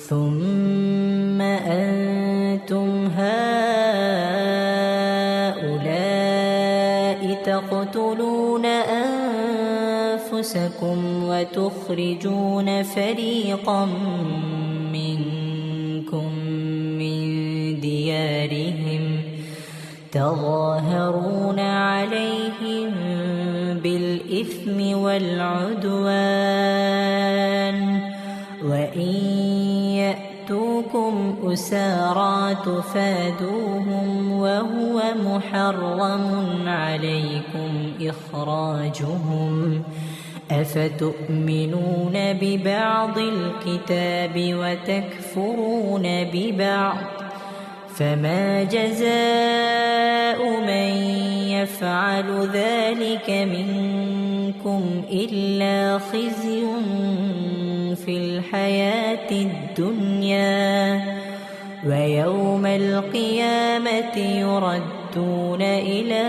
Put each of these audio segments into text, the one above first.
ثم أنتم هؤلاء تقتلون أنفسكم وتخرجون فريقا منكم من ديارهم تظاهرون عليهم بالإثم والعدوان وإن يأتوكم أسارى تفادوهم وهو محرم عليكم إخراجهم أفتؤمنون ببعض الكتاب وتكفرون ببعض فما جزاء من يفعل ذلك منكم إلا خزي في الحياة الدنيا ويوم القيامة يردون إلى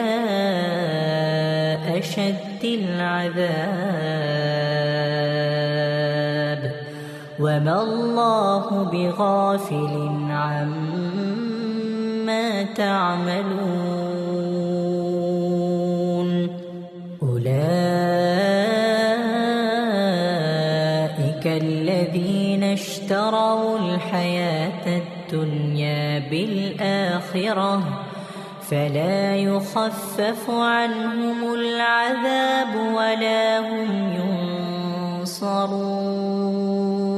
أشد العذاب وما الله بغافل عما تعملون أولئك الذين اشتروا الحياة الدنيا بالآخرة فلا يخفف عنهم العذاب ولا هم ينصرون